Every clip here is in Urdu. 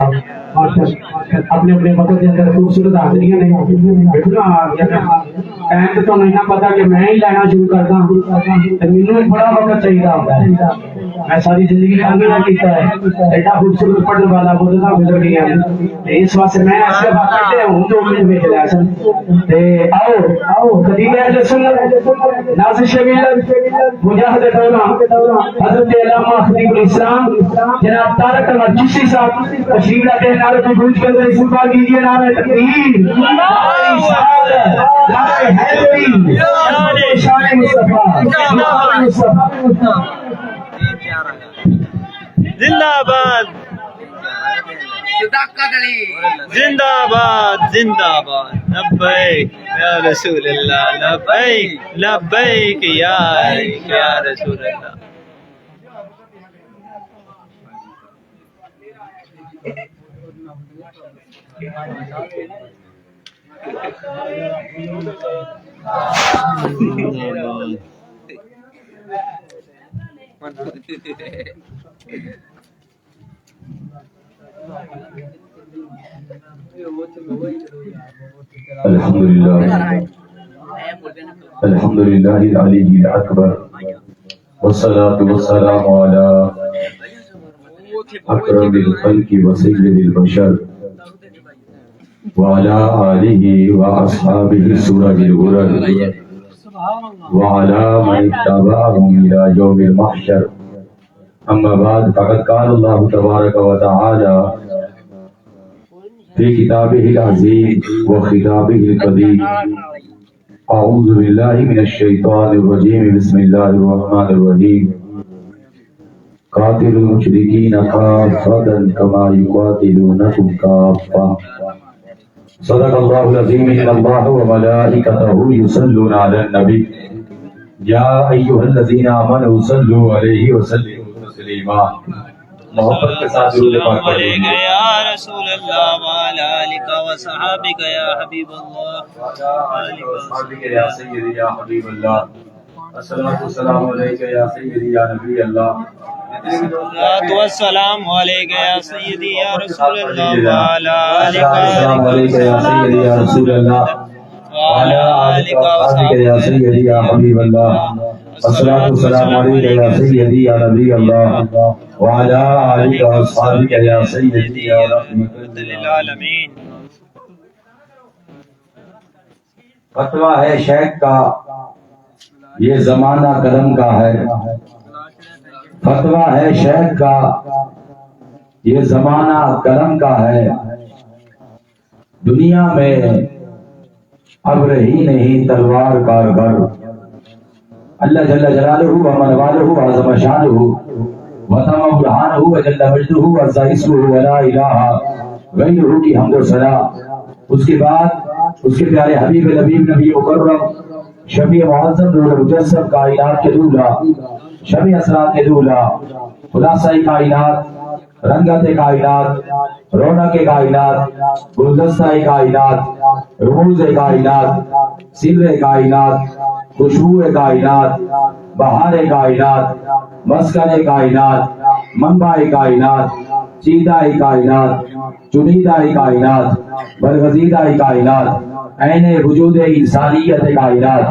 اپنے اپنے وقت کے اندر خوبصورت حاضریاں نے بیٹھنا ٹائم تو نہیں پتا کہ میں ہی لینا شروع کرتا ہوں، مینوں بڑا وقت چاہیے ہوتا ہے۔ میں ساری زندگی کام نہ کیتا ہے، ایڈا خوبصورت پڑھنے والا بولنا گزر گیا، اس واسطے میں ایسے بات کرتے ہوں تو مجھے بھیج لیا سن تے آؤ قدیم اہل سنت ناصر شبیل مجاہد دورہ حضرت علامہ خطیب الاسلام جناب طارق احمد چشتی صاحب تشریف لاتے ہیں، نعرہ کو گونج کر استقبال کیجیے، نعرہ تکبیر، نعرہ رسالت، نعرہ حیدری، شان مصطفیٰ، شان مصطفیٰ۔ زندہ باد زندہ باد زندہ باد، لبیک یا رسول اللہ، لبیک لبیک یا رسول اللہ۔ الحمد للہ العلی الاکبر والصلاة والسلام علی اکرم الخلق وسید البشر وعلی آلہ واصحابہ السرج الغرر وعلی من اتبعهم الى یوم المحشر، اما بعد فقد قال اللہ تبارک وتعالی في كتابه العزيز وخطابه القديم، أعوذ بالله من الشيطان الرجيم، بسم الله الرحمن الرحيم، قاتل المشركين كافة كما يقاتلونكم كافة، صدق الله العظيم، إن الله وملائكته يصلون على النبي، يا أيها الذين آمنوا صلوا عليه وسلموا تسليما۔ محبت کے ساتھ درود پاک پڑھیں گے۔ یا رسول اللہ وعلی آلک و صحابک یا حبیب اللہ، صحابک یا سیدی یا حبیب اللہ، الصلاۃ والسلام علیک یا سیدی یا نبی اللہ، الصلاۃ والسلام علیک یا سیدی یا رسول اللہ وعلی آلک السلام علیک یا سیدی یا رسول اللہ وعلی آلک و صحابک یا سیدی یا حبیب اللہ، الصلاۃ والسلام علیک یا سیدی یا نبی اللہ وعلی آلہ وصحبہ یا سیدی یا رحمۃ للعالمین۔ فتویٰ ہے شیخ کا، یہ زمانہ کرم کا ہے، فتویٰ ہے شیخ کا، یہ زمانہ کرم کا ہے، دنیا میں اب رہی نہیں تلوار کارگر، اللہ جل جلالہ و من والہ عظم شانہ وتم برہانہ وجل مجدہ وعز اسمہ ولا الہ غیرہ کی حمد و ثنا۔ اس کے بعد اس کے پیارے حبیب لبیب نبی مکرم شفیع معظم نور مجسم کائنات کے دولہ، شفیع اسرار کے دولہ، خلاصہ کائنات، رنگت کائنات، رونق کائنات، گلدستہ کائنات، رموز کائنات، سر کائنات، خوشبو کائنات، بہار کائنات، مسکن کائنات، منبع کائنات، چیدہ کائنات، چنیدہ کائنات، برگزیدہ کائنات، عین وجود انسانیت کائنات،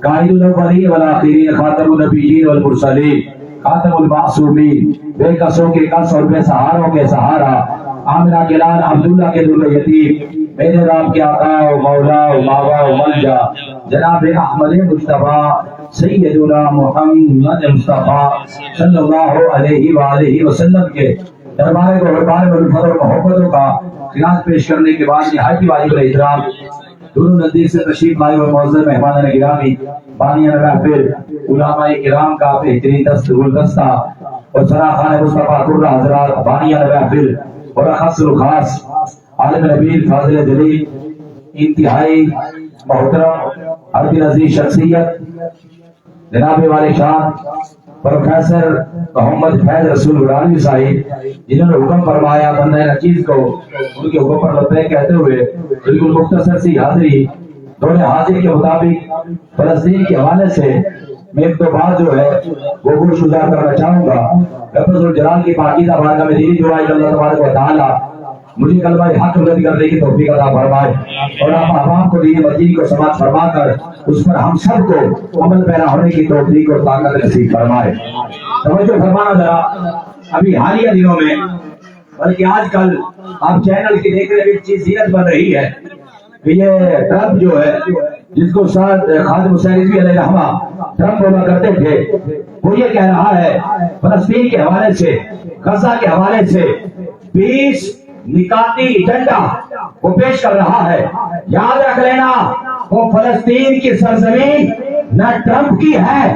قائد الاولین والآخرین، خاتم النبیین والمرسلین، خاتم المعصومین، بے کسوں کے کس اور بے سہاروں کے سہارا، آمنہ کے لال عبداللہ کے در یتیم، میرے رب کے آقا و مولا و ماوا و ملجا، جناب احمد مصطفیٰ سیدنا محمد مصطفیٰ صلی اللہ علیہ وآلہ وسلم کے دربار کو حربان و الفضل و محبتوں کا خلاص پیش کرنے کے بعد نہایت واجب الاحترام دونوں نزدیک سے تشریف لائے ہوئے معزز مہمان گرامی، بانیان محفل، علماء کرام کا بہترین دست گلدستہ اور سراخان مصطفیٰ قرہ حضرات، بانیان محفل اور خاص الخاص عالم نبیل فاضل دلیل، انتہائی محترم عربی نظیر شخصیت جناب والے شان پروفیسر محمد فیض رسول غرانی صاحب، جنہوں نے حکم فرمایا بندہ نچیز کو ان کے حکم پر لبیک کہتے ہوئے بالکل مختصر سی حاضری دور حاضر کے مطابق فلسطین کے حوالے سے میں ایک دو بات جو ہے وہ گوش گزار کرنا چاہوں گا۔ لفظ الجلال کی پاکیزہ بارگاہ میں دینی دعا اللہ تبارک و تعالی مجھے کلمہ حق رد کرنے کی توفیق عطا فرمائے اور آپ عوام کو دین مدین کو سماعت فرما کر اس پر ہم سب کو عمل پیرا ہونے کی توفیق اور طاقت نصیب فرمائے. توجہ فرمانا ذرا, ابھی حالیہ دنوں میں بلکہ آج کل آپ چینل کی دیکھ رہے ایک چیز زینت بن رہی ہے کہ یہ ٹرمپ جو ہے جس کو خادم حسین رضوی علیہ رحمہ ٹرمپ بولا کرتے تھے, وہ یہ کہہ رہا ہے فلسطین کے حوالے سے, غزہ کے حوالے سے 20 نکاتی ایجنڈا وہ پیش کر رہا ہے. یاد رکھ لینا وہ فلسطین کی سرزمین نہ ٹرمپ کی ہے,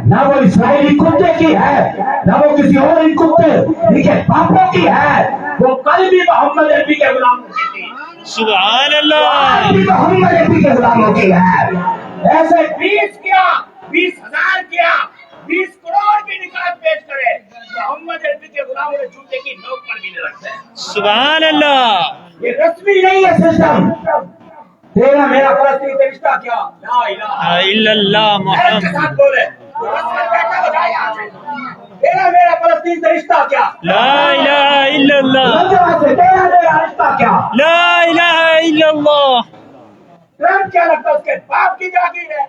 نہ وہ اسرائیلی کتے کی ہے, نہ وہ کسی اور کتے کے پاپوں کی ہے. وہ کل بھی محمد عربی کے غلاموں کی تھی. سبحان اللہ. محمد عربی کے غلاموں کی ہے. ایسے 20 کیا, 20,000 کیا, 20 کروڑ بھی نکات پیش کرے, محمد عربی کے غلاموں نے جوتے کی نوک پر بھی نہیں رکھتے ہیں. سبحان اللہ. یہ رسمی نہیں ہے سسٹم. تیرا میرا فلسطین سے رشتہ کیا؟ لا الہ الا اللہ محمد. کے ساتھ بولے تیرا میرا فلسطین سے رشتہ کیا؟ لا الہ الا اللہ. تیرا میرا رشتہ کیا؟ لا الہ الا اللہ. ٹرمپ کیا لگتا ہے اس کے باپ کی جاگیر ہے.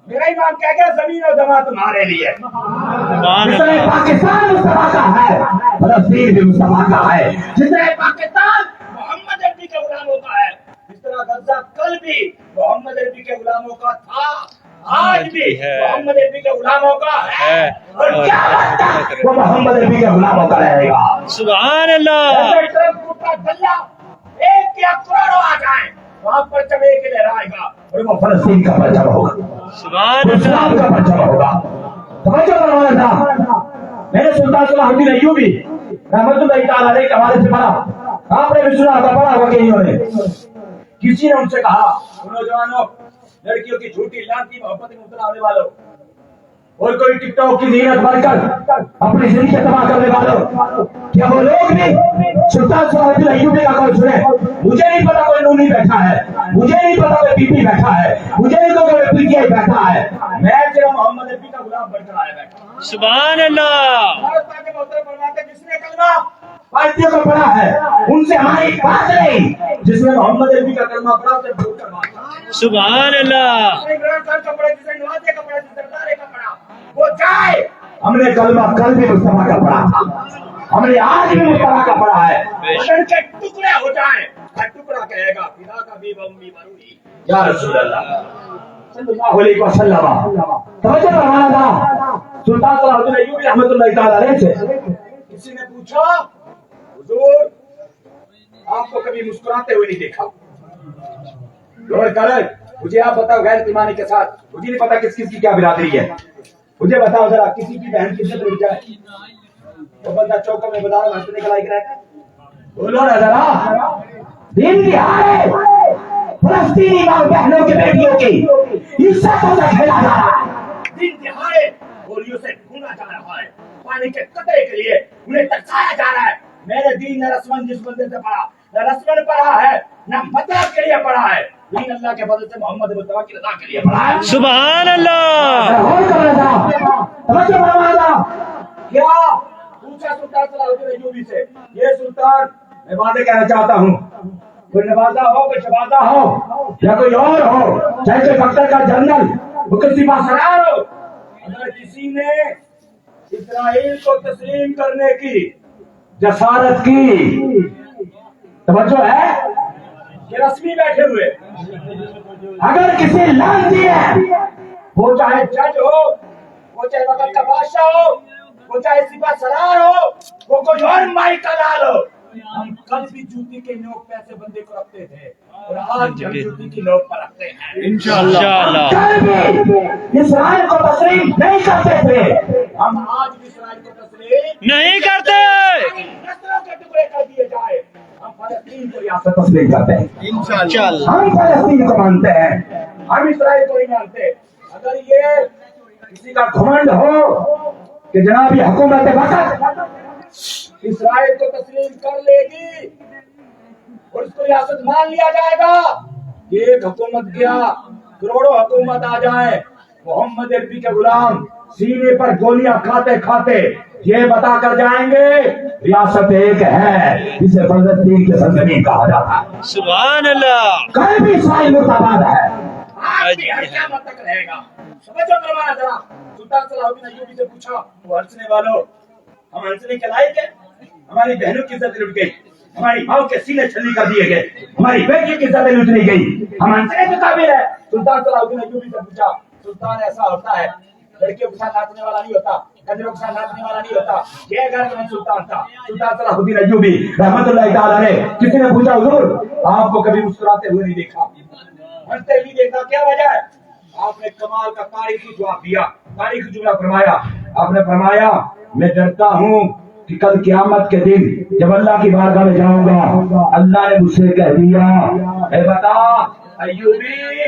میرا امام کہہ گیا زمین اور زمان تمہارے لیے. جس طرح پاکستان مصطفیٰ کا ہے فلسطین بھی مصطفیٰ کا ہے. جس طرح پاکستان محمد عربی کے غلاموں کا ہے, جس طرح غزہ کل بھی محمد عربی کے غلاموں کا تھا, آج بھی محمد عربی کے غلاموں کا ہے, اور کیا لگتا ہے وہ محمد عربی کے غلاموں کا رہے گا. سبحان اللہ. ایسے ٹرمپ کا گلہ ایک یا کروڑوں آ جائیں, وہاں پر جب ایک لہرائے گا اور وہ فلسطین کا پرچم ہوگا, سبحان اسلام اللہ. کا پرچم ہوگا. توجہ کروانا تھا. میں نے سلطان صلاح الدین ایوبی رحمۃ اللہ تعالی علیہ کے حوالے سے پڑھا, آپ نے بھی سنا تھا, پڑھا ہوگا کہ انہوں نے, کسی نے ان سے کہا نوجوانوں, لڑکیوں کی جھوٹی لانتی محبت میں مبتلا ہونے والوں, اور کوئی ٹک ٹاک کی زینت بن کر اپنی زندگی تباہ کرنے والوں, کیا وہ لوگ بھی سلطان صلاح الدین ایوبی کا قول سنے؟ مجھے نہیں پتا کوئی نونی بیٹھا ہے, مجھے نہیں پتا کوئی بی پی بیٹھا ہے, مجھے نہیں پتا کوئی پی ٹی آئی بیٹھا ہے, میں صرف محمد عربی کا غلام بن کر آیا بیٹھا. سبحان اللہ. جس نے کلمہ پارٹیوں کو پڑھا ہے ان سے ہماری بات نہیں, جس نے محمد عربی کا کلمہ پڑھا اسے بھول کر بات. سبحان اللہ. وہ جائے. ہم نے کلمہ کل بھی مصطفیٰ کا پڑھا تھا, ہم نے آج بھی مصطفیٰ کا پڑھا ہے. بدن کے ٹکڑے ہو جائیں, ہر ٹکڑا کہے گا فدا کا بھی بمی بروئی یا رسول اللہ صلی اللہ علیہ وسلم. توجہ فرمانا تھا. سلطان صلاح الدین ایوبی رحمۃ اللہ تعالی علیہ سے کسی نے پوچھا حضور آپ کو کبھی مسکراتے ہوئے نہیں دیکھا, غور کریں, مجھے آپ بتاؤ غیر ایمانی کے ساتھ, مجھے نہیں پتا کس کس کی کیا برادری ہے, مجھے بتاؤ ذرا کسی کی بہن کی عزت اٹھ جائے تو بندہ چوکوں میں بازار میں ہنسنے کا لائق رہتا ہے. بولو نا ذرا, دین کی ہائے فلسطینی ماں بہنوں کی بیٹیوں کی عزت کو کھیلا جا رہا ہے. دین کی ہائے گولیوں سے ڈھونڈا جا رہا ہے, پانی کے قطرے کے لیے انہیں ترسایا جا رہا ہے. میرے دین نے رسمن جس بندے سے پڑھا, نہ رسمن پڑھا ہے نہ مطلب کے لیے پڑھا ہے, دین اللہ کے فضل سے محمد مصطفیٰ کی رضا کے لیے پڑھا ہے. سبحان اللہ. کیا پوچھا سلطان صلاح الدین ایوبی سے, یہ سلطان میں باتیں کہنا چاہتا ہوں, کوئی نوازا ہو, کوئی شہبازہ ہو, یا کوئی اور ہو, چاہے کوئی فخر کا جنرل, وہ کسی سرار ہو, اگر کسی نے اسرائیل کو تسلیم کرنے کی جسارت کی, توجہ ہے کہ رسمی بیٹھے ہوئے, اگر کسی لانتی ہے, وہ چاہے جج ہو, وہ چاہے وقت کا بادشاہ ہو, وہ چاہے سپاہ سالار ہو, وہ کوئی اور مائی کا لال ہو, ہم کل بھی جوتی کے نوک پہ ایسے بندے کو رکھتے تھے اور آج ہم جوتی کی نوک پر رکھتے ہیں انشاءاللہ. کل بھی اسرائیل کو تسلیم نہیں کرتے تھے, ہم آج بھی اسرائیل کو تسلیم نہیں کرتے. نسلوں کے ٹکڑے کر دیے جائے, ہم فلسطین کو ریاست تسلیم کرتے ہیں. انشاءاللہ. ہم فلسطین کو مانتے ہیں, ہم اسرائیل کو نہیں مانتے. اگر یہ کسی کا گھمنڈ ہو کہ جناب یہ حکومت وقت اسرائیل کو تسلیم کر لے گی اور اس کو ریاست مان لیا جائے گا, ایک حکومت کیا کروڑوں حکومت آ جائے, محمد عربی کے غلام سینے پر گولیاں کھاتے کھاتے یہ بتا کر جائیں گے ریاست ایک ہے جسے فلسطین کی سرزمین کہا جاتا ہے. سبحان اللہ. کہیں بھی اسرائیل مرتباد ہے. آج بھی ہر قیامت تک رہے گا. سمجھو فرمایا ذرا. سلطان صلاح الدین ایوبی سے پوچھا وہ ہنسنے والوں ہم ہنسنے کے لائق ہیں؟ ہماری بہنوں کی عزت لٹ گئی, ہماری ماں کے سینے چھلنی کر دیے گئے, ہماری بیٹی کی عزت لٹ لی گئی, ہم ہنسنے کے قابل ہیں. سلطان صلاح الدین ایوبی سے پوچھا سلطان ایسا ہوتا ہے لڑکیوں کے ساتھ ناچنے والا نہیں ہوتا, گجروں کے ساتھ ناچنے والا نہیں ہوتا, یہ اگر میں سلطان تھا. سلطان صلاح الدین ایوبی رحمت اللہ تعالی علیہ کسی نے پوچھا حضور آپ کو کبھی مسکراتے ہوئے نہیں دیکھا, ہنستے بھی دیکھا, کیا وجہ ہے؟ آپ نے کمال کا تاریخی جواب دیا, تاریخی جملہ فرمایا. آپ نے فرمایا میں ڈرتا ہوں کہ کل قیامت کے دن جب اللہ کی بارگاہ میں جاؤں گا اللہ نے مجھ سے کہہ دیا اے بتا ایوبی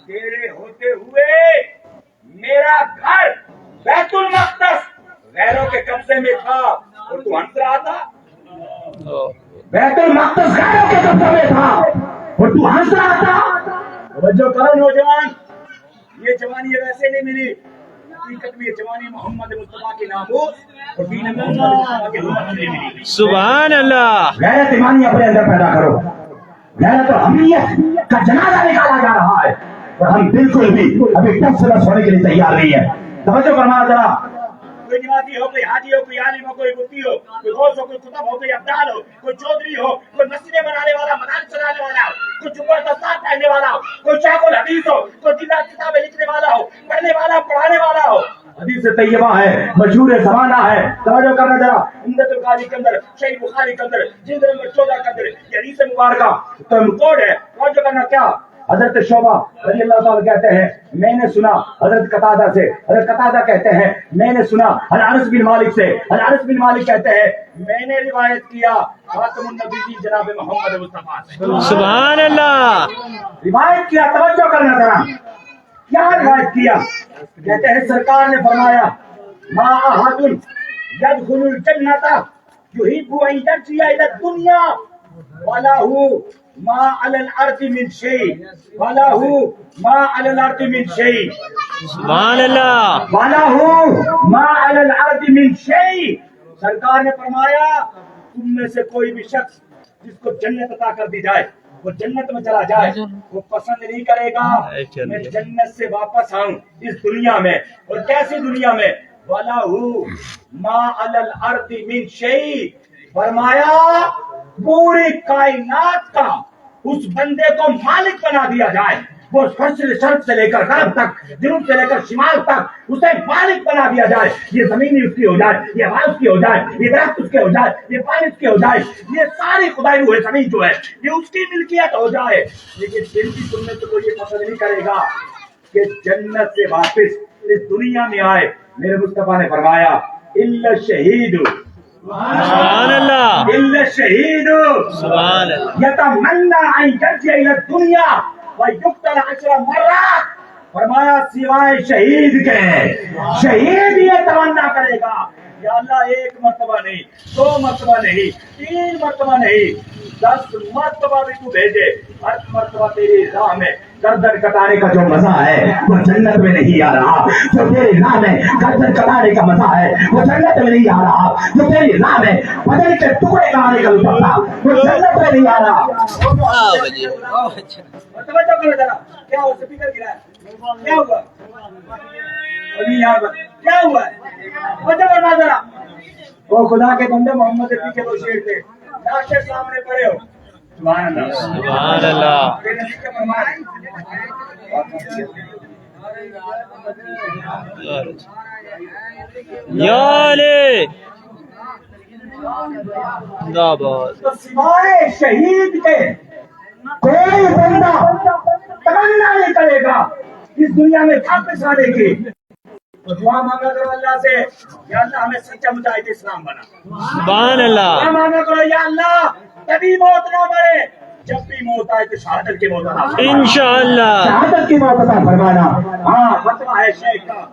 تیرے ہوتے ہوئے میرا گھر بیت المقدس غیروں کے قبضے میں تھا اور تو ہنس رہا تھا. بیت المقدس غیروں کے قبضے میں تھا اور تو ہنس رہا تھا. توجہ کرو نوجوان, یہ جوانی ویسے نہیں ملی, حقیقت میں یہ جوانی محمد مصطفیٰ کے ناموس اور دین محمد مصطفیٰ کے حکم سے ملی. سبحان اللہ. غیرت ایمانی اپنے اندر پیدا کرو. غیرت و حمیت کا جنازہ نکالا جا رہا ہے اور ہم بالکل بھی ابھی ٹس سے بس ہونے کے لیے تیار نہیں ہے. توجہ فرمایا ذرا. کوئی نمازی ہو, کوئی حاجی ہو, کوئی عالم ہو, کوئی مفتی ہو, کوئی غوث ہو, کوئی کتب ہو, کوئی ابدال ہو, کوئی چودھری ہو, کوئی مسجدیں بنانے والا, مدارس چلانے والا ہو, کوئی جمعہ دستار پہننے والا ہو, کوئی شیخ الحدیث ہو, کوئی کتابیں لکھنے والا ہو, پڑھنے والا, پڑھانے والا ہو. حدیث طیبہ ہے, مشہور زمانہ ہے. توجہ کرنا ذرا. عمدۃ القاری کے اندر, صحیح بخاری کے اندر, جلد نمبر 14 کے اندر یہ حدیث مبارکہ کوڈ ہے. توجہ کرنا. کیا حضرت شعبہ رضی اللہ تعالیٰ کہتے ہیں میں نے سنا حضرت قتادہ سے, حضرت قتادہ کہتے ہیں میں نے سنا انس بن مالک سے, انس بن مالک کہتے ہیں میں نے روایت کیا خاتم النبیین جناب محمد مصطفیٰ سے. سبحان اللہ. روایت کیا. توجہ کرنا ذرا. کیا روایت کیا؟ کہتے ہیں سرکار نے فرمایا ما احد يدخل الجنة يحب ان يرجع الى الدنيا وله ما على الارض من شيء, وله ما على الارض من شيء, سبحان اللہ. وله ما على الارض من شيء. سرکار نے فرمایا تم میں سے کوئی بھی شخص جس کو جنت عطا کر دی جائے وہ جنت میں چلا جائے, وہ پسند نہیں کرے گا میں جنت سے واپس آؤں اس دنیا میں. اور کیسی دنیا میں؟ وَلَهُ مَا عَلَى الْأَرْضِ مِنْ شَيْءٍ. فرمایا پوری کائنات کا اس بندے کو مالک بنا دیا جائے, وہ شرق سے لے کر غرب تک, جنوب سے لے کر شمال تک اسے مالک بنا دیا جائے. یہ زمین اس کی ہو جائے, یہ ہوا اس کی ہو جائے, یہ درخت اس کے ہو جائے, یہ پانی اس کے ہو جائے, یہ ساری خدائی روح زمین جو ہے یہ اس کی ملکیت ہو جائے. لیکن دل کی سننے سے کوئی یہ پسند نہیں کرے گا کہ جنت سے واپس اس دنیا میں آئے. میرے مصطفیٰ نے فرمایا الا الشہید, سبحان اللہ. الا الشہید سبحان اللہ. یتمنى ان یرجع الى الدنیا ویقتل 10 مرات. فرمایا سوائے شہید کے, شہید یہ تمنا کرے گا یا اللہ ایک مرتبہ نہیں, 2 مرتبہ نہیں, 3 مرتبہ نہیں, 10 مرتبہ بھی تو بھیجے, ہر مرتبہ تیری راہ میں گردن کٹانے کا جو مزہ ہے وہ جنت میں نہیں آ رہا. جو تیری راہ میں گردن کٹانے کا مزہ ہے وہ جنت میں نہیں آ رہا. جو تیری راہ میں بدن کے ٹکڑے کرانے کا لطف تھا وہ جنت میں نہیں آ رہا. توجہ کرو ذرا. کیا ہوا؟ اسپیکر گرا ہے. کیا ہوا؟ ابھی یہاں پر کیا ہوا ہے؟ توجہ کرنا ذرا. وہ خدا کے بندے محمد علی کے 2 شیر تھے, ناشر سامنے پڑے ہو. سبحان اللہ. سبحان اللہ. یا علی زندہ باد. تو سوائے شہید کے کوئی بندہ تمنا نہیں کرے گا اس دنیا میں واپس آنے کی. تو دعا مانگا کرو اللہ سے یا اللہ ہمیں سچا مجاہد اسلام بنا. سبحان اللہ. دعا مانگا کرو یا اللہ کبھی موت نہ مرے, جب بھی موت آئے تو شہادت کی موت عطا فرمانا. انشاءاللہ. شہادت کی موت عطا فرمانا. ہاں فتویٰ ہے شیخ کا,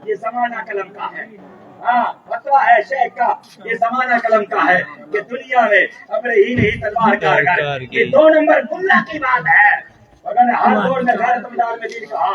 یہ زمانہ قلم کا ہے. ہاں فتویٰ ہے شیخ کا, یہ زمانہ قلم کا ہے کہ دنیا میں ابر ہی نہیں تلوار کار. یہ 2 نمبر گناہ کی بات ہے. اگر ہر دور میں غیرت مدار میں دین کہا